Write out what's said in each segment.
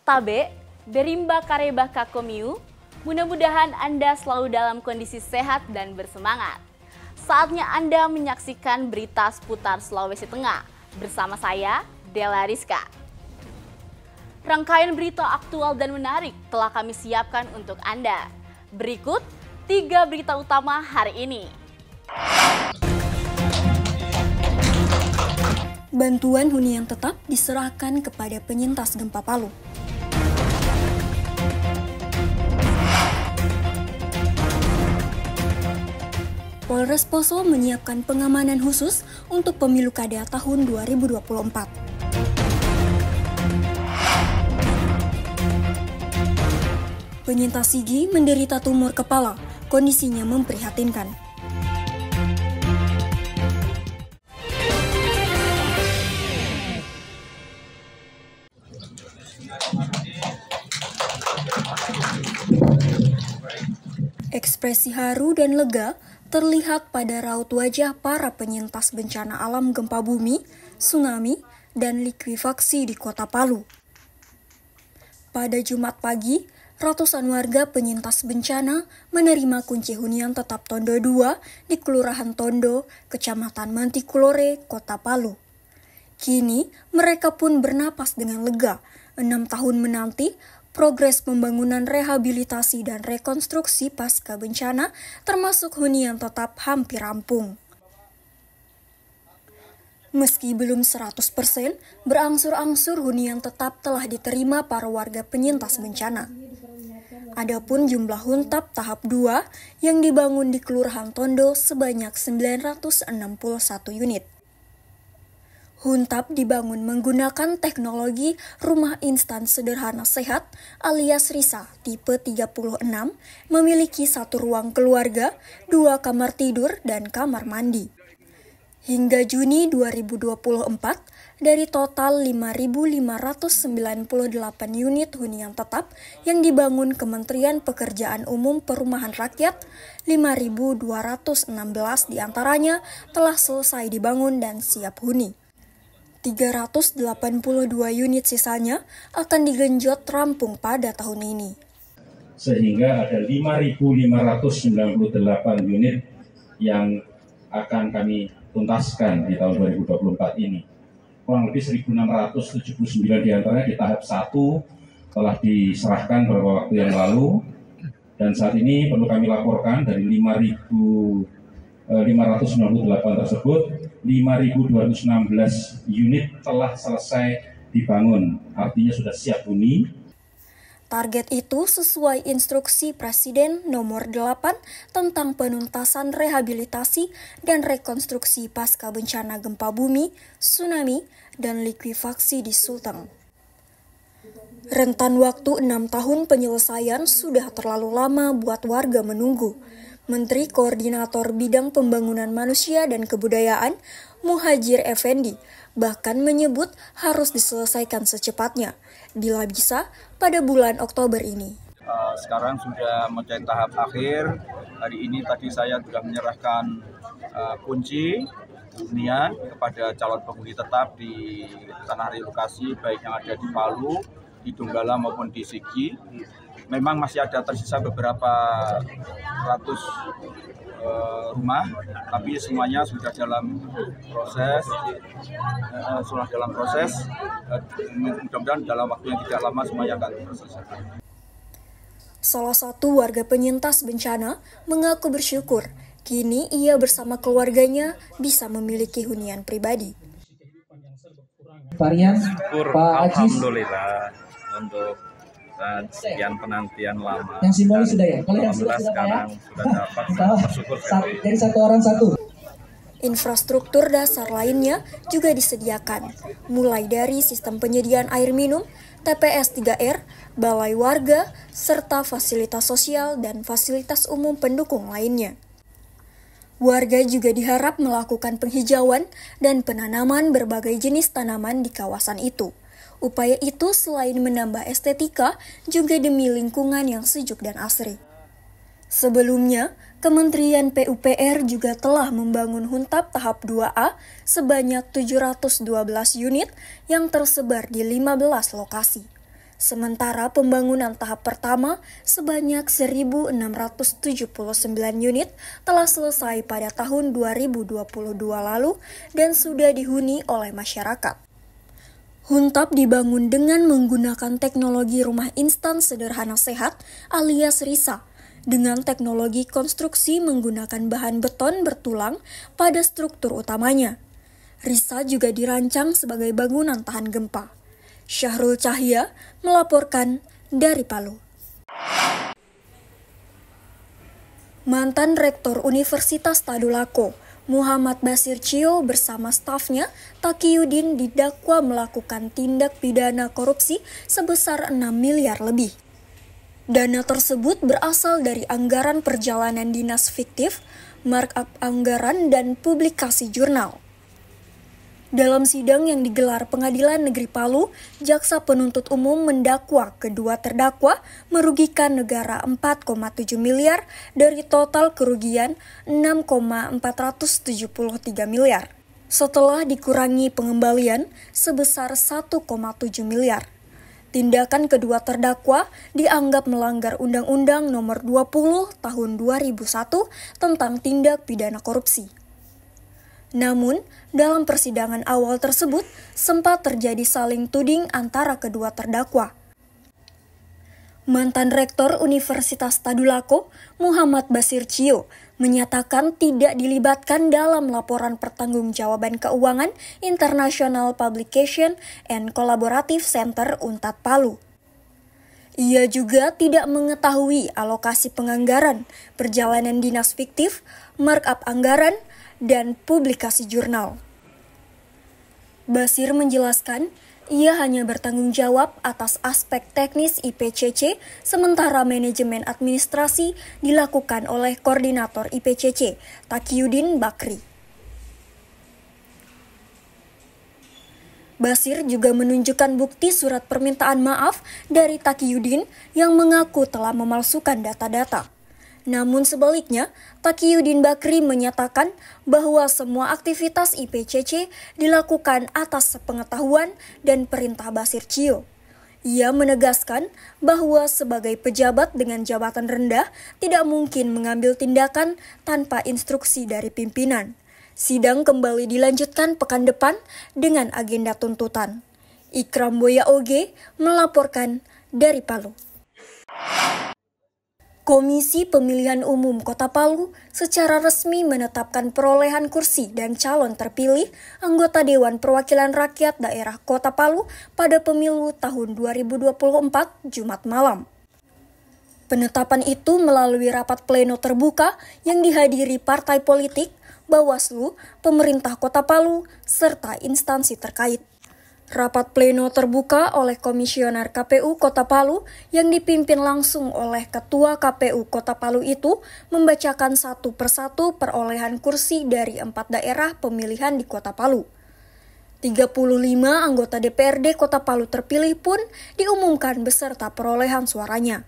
Tabe, Berimba Kareba Kakomiu, mudah-mudahan Anda selalu dalam kondisi sehat dan bersemangat. Saatnya Anda menyaksikan berita seputar Sulawesi Tengah bersama saya, Della Rizka. Rangkaian berita aktual dan menarik telah kami siapkan untuk Anda. Berikut 3 berita utama hari ini. Bantuan hunian tetap diserahkan kepada penyintas gempa Palu. Polres Poso menyiapkan pengamanan khusus untuk pemilu kada tahun 2024. Penyintas Sigi menderita tumor kepala, kondisinya memprihatinkan. Ekspresi haru dan lega terlihat pada raut wajah para penyintas bencana alam gempa bumi, tsunami, dan likuifaksi di kota Palu. Pada Jumat pagi, ratusan warga penyintas bencana menerima kunci hunian tetap Tondo 2 di Kelurahan Tondo, Kecamatan Mantikulore, Kota Palu. Kini, mereka pun bernapas dengan lega. 6 tahun menanti, progres pembangunan rehabilitasi dan rekonstruksi pasca bencana termasuk hunian tetap hampir rampung. Meski belum 100%, berangsur-angsur hunian tetap telah diterima para warga penyintas bencana. Adapun jumlah huntap tahap 2 yang dibangun di Kelurahan Tondo sebanyak 961 unit. Huntap dibangun menggunakan teknologi rumah instan sederhana sehat alias RISA tipe 36, memiliki 1 ruang keluarga, 2 kamar tidur, dan kamar mandi. Hingga Juni 2024, dari total 5.598 unit hunian tetap yang dibangun Kementerian Pekerjaan Umum Perumahan Rakyat, 5.216 diantaranya telah selesai dibangun dan siap huni. 382 unit sisanya akan digenjot rampung pada tahun ini. Sehingga ada 5.598 unit yang akan kami tuntaskan di tahun 2024 ini. Kurang lebih 1.679 diantaranya di tahap 1 telah diserahkan beberapa waktu yang lalu. Dan saat ini perlu kami laporkan dari 5.598 tersebut, 5.216 unit telah selesai dibangun, artinya sudah siap huni. Target itu sesuai instruksi Presiden nomor 8 tentang penuntasan rehabilitasi dan rekonstruksi pasca bencana gempa bumi, tsunami, dan likuifaksi di Sulteng. Rentan waktu 6 tahun penyelesaian sudah terlalu lama buat warga menunggu. Menteri Koordinator Bidang Pembangunan Manusia dan Kebudayaan, Muhajir Effendi, bahkan menyebut harus diselesaikan secepatnya, bila bisa pada bulan Oktober ini. Sekarang sudah mencapai tahap akhir. Hari ini tadi saya sudah menyerahkan kunci hunian kepada calon penghuni tetap di tanah relokasi, baik yang ada di Palu, di Donggala maupun di Sigi. Memang masih ada tersisa beberapa ratus rumah, tapi semuanya sudah dalam proses. Mudah-mudahan dalam waktu yang tidak lama semuanya akan terselesaikan. Salah satu warga penyintas bencana mengaku bersyukur kini ia bersama keluarganya bisa memiliki hunian pribadi. Varian Pak Ajis. Alhamdulillah untuk sekian penantian lama. Yang simbolis sudah ya? Kalau yang sudah sekarang ya? Sudah dapat, bersyukur sekali. Dari 1 orang 1. Infrastruktur dasar lainnya juga disediakan, mulai dari sistem penyediaan air minum, TPS 3R, balai warga, serta fasilitas sosial dan fasilitas umum pendukung lainnya. Warga juga diharap melakukan penghijauan dan penanaman berbagai jenis tanaman di kawasan itu. Upaya itu selain menambah estetika, juga demi lingkungan yang sejuk dan asri. Sebelumnya, Kementerian PUPR juga telah membangun huntap tahap 2A sebanyak 712 unit yang tersebar di 15 lokasi. Sementara pembangunan tahap pertama sebanyak 1.679 unit telah selesai pada tahun 2022 lalu dan sudah dihuni oleh masyarakat. Huntap dibangun dengan menggunakan teknologi rumah instan sederhana sehat alias RISA dengan teknologi konstruksi menggunakan bahan beton bertulang pada struktur utamanya. RISA juga dirancang sebagai bangunan tahan gempa. Syahrul Cahya melaporkan dari Palu. Mantan Rektor Universitas Tadulako, Muhammad Basir Cio bersama stafnya, Taqiyuddin didakwa melakukan tindak pidana korupsi sebesar 6 miliar lebih. Dana tersebut berasal dari anggaran perjalanan dinas fiktif, markup anggaran, dan publikasi jurnal. Dalam sidang yang digelar Pengadilan Negeri Palu, Jaksa Penuntut Umum mendakwa kedua terdakwa merugikan negara 4,7 miliar dari total kerugian 6,473 miliar, setelah dikurangi pengembalian sebesar 1,7 miliar. Tindakan kedua terdakwa dianggap melanggar Undang-Undang Nomor 20 Tahun 2001 tentang tindak pidana korupsi. Namun, dalam persidangan awal tersebut, sempat terjadi saling tuding antara kedua terdakwa. Mantan Rektor Universitas Tadulako, Muhammad Basir Cio, menyatakan tidak dilibatkan dalam laporan pertanggungjawaban keuangan International Publication and Collaborative Center UNTAD Palu. Ia juga tidak mengetahui alokasi penganggaran, perjalanan dinas fiktif, markup anggaran, dan publikasi jurnal. Basir menjelaskan, ia hanya bertanggung jawab atas aspek teknis IPCC, sementara manajemen administrasi dilakukan oleh Koordinator IPCC, Taqiyuddin Bakri. Basir juga menunjukkan bukti surat permintaan maaf dari Taqiyuddin yang mengaku telah memalsukan data-data. Namun sebaliknya, Taqiyuddin Bakri menyatakan bahwa semua aktivitas IPCC dilakukan atas sepengetahuan dan perintah Basir Cio. Ia menegaskan bahwa sebagai pejabat dengan jabatan rendah tidak mungkin mengambil tindakan tanpa instruksi dari pimpinan. Sidang kembali dilanjutkan pekan depan dengan agenda tuntutan. Ikram Boya Oge melaporkan dari Palu. Komisi Pemilihan Umum Kota Palu secara resmi menetapkan perolehan kursi dan calon terpilih anggota Dewan Perwakilan Rakyat Daerah Kota Palu pada pemilu tahun 2024 Jumat malam. Penetapan itu melalui rapat pleno terbuka yang dihadiri partai politik, Bawaslu, pemerintah Kota Palu, serta instansi terkait. Rapat pleno terbuka oleh Komisioner KPU Kota Palu yang dipimpin langsung oleh Ketua KPU Kota Palu itu membacakan satu persatu perolehan kursi dari 4 daerah pemilihan di Kota Palu. 35 anggota DPRD Kota Palu terpilih pun diumumkan beserta perolehan suaranya.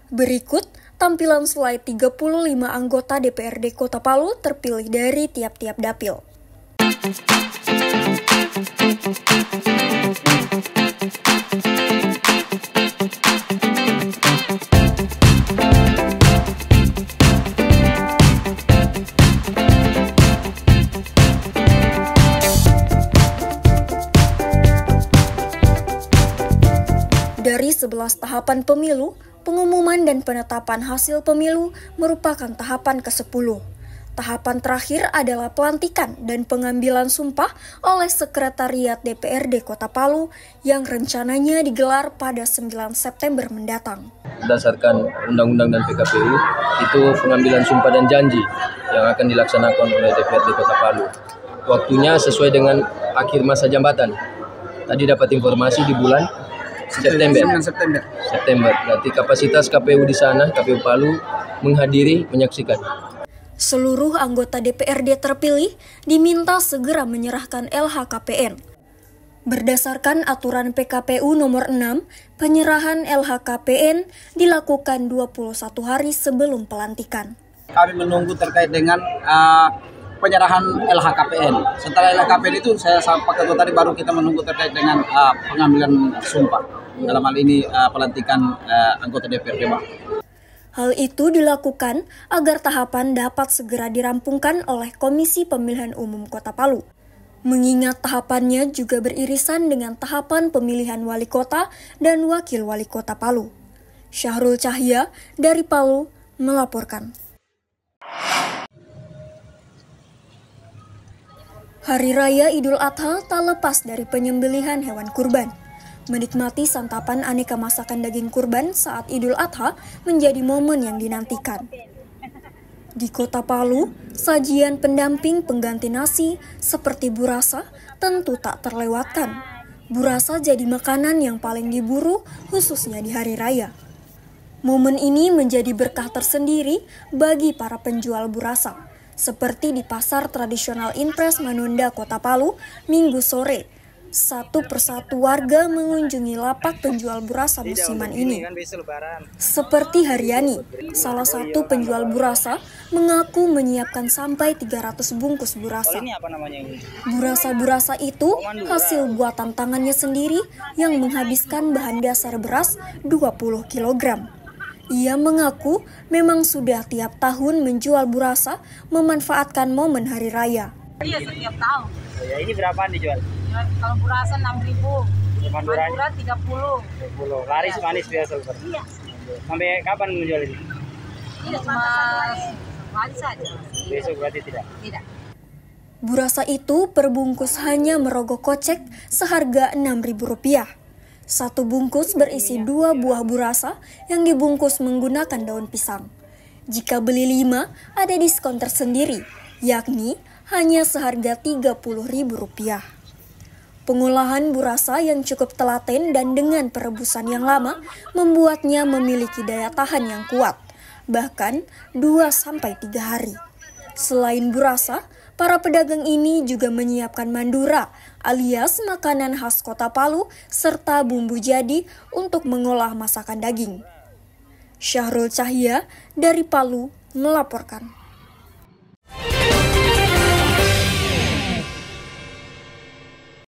Berikut tampilan slide 35 anggota DPRD Kota Palu terpilih dari tiap-tiap dapil. Dari 11 tahapan pemilu, pengumuman dan penetapan hasil pemilu merupakan tahapan ke-10. Tahapan terakhir adalah pelantikan dan pengambilan sumpah oleh Sekretariat DPRD Kota Palu yang rencananya digelar pada 9 September mendatang. Berdasarkan Undang-Undang dan PKPU, itu pengambilan sumpah dan janji yang akan dilaksanakan oleh DPRD Kota Palu. Waktunya sesuai dengan akhir masa jabatan. Tadi dapat informasi di bulan September. Berarti kapasitas KPU di sana, KPU Palu, menghadiri, menyaksikan. Seluruh anggota DPRD terpilih diminta segera menyerahkan LHKPN. Berdasarkan aturan PKPU nomor 6, penyerahan LHKPN dilakukan 21 hari sebelum pelantikan. Kami menunggu terkait dengan penyerahan LHKPN. Setelah LHKPN itu saya sampaikan tadi baru kita menunggu terkait dengan pengambilan sumpah. dalam hal ini pelantikan anggota DPRD, Pak. Hal itu dilakukan agar tahapan dapat segera dirampungkan oleh Komisi Pemilihan Umum Kota Palu. Mengingat tahapannya juga beririsan dengan tahapan pemilihan wali kota dan wakil wali kota Palu. Syahrul Cahya dari Palu melaporkan. Hari Raya Idul Adha tak lepas dari penyembelihan hewan kurban. Menikmati santapan aneka masakan daging kurban saat Idul Adha menjadi momen yang dinantikan. Di Kota Palu, sajian pendamping pengganti nasi seperti burasa tentu tak terlewatkan. Burasa jadi makanan yang paling diburu khususnya di hari raya. Momen ini menjadi berkah tersendiri bagi para penjual burasa, seperti di pasar tradisional Impres Manunda Kota Palu Minggu sore. Satu persatu warga mengunjungi lapak penjual burasa musiman ini. Seperti Haryani, salah satu penjual burasa, mengaku menyiapkan sampai 300 bungkus burasa. Burasa-burasa itu hasil buatan tangannya sendiri yang menghabiskan bahan dasar beras 20 kg. Ia mengaku memang sudah tiap tahun menjual burasa memanfaatkan momen hari raya. Iya, setiap tahun. Ya, ini berapaan dijual? Kalau burasa 6.000, Madura 30. Laris manis biasa. Iya. Sampai kapan menjual ini? Iya, cuma hari saja. Besok berarti tidak? Tidak. Burasa itu per bungkus hanya merogoh kocek seharga Rp6.000. Satu bungkus berisi 2 buah burasa yang dibungkus menggunakan daun pisang. Jika beli 5, ada diskon tersendiri, yakni hanya seharga Rp30.000. Pengolahan burasa yang cukup telaten dan dengan perebusan yang lama membuatnya memiliki daya tahan yang kuat, bahkan 2-3 hari. Selain burasa, para pedagang ini juga menyiapkan mandura alias makanan khas Kota Palu serta bumbu jadi untuk mengolah masakan daging. Syahrul Cahya dari Palu melaporkan.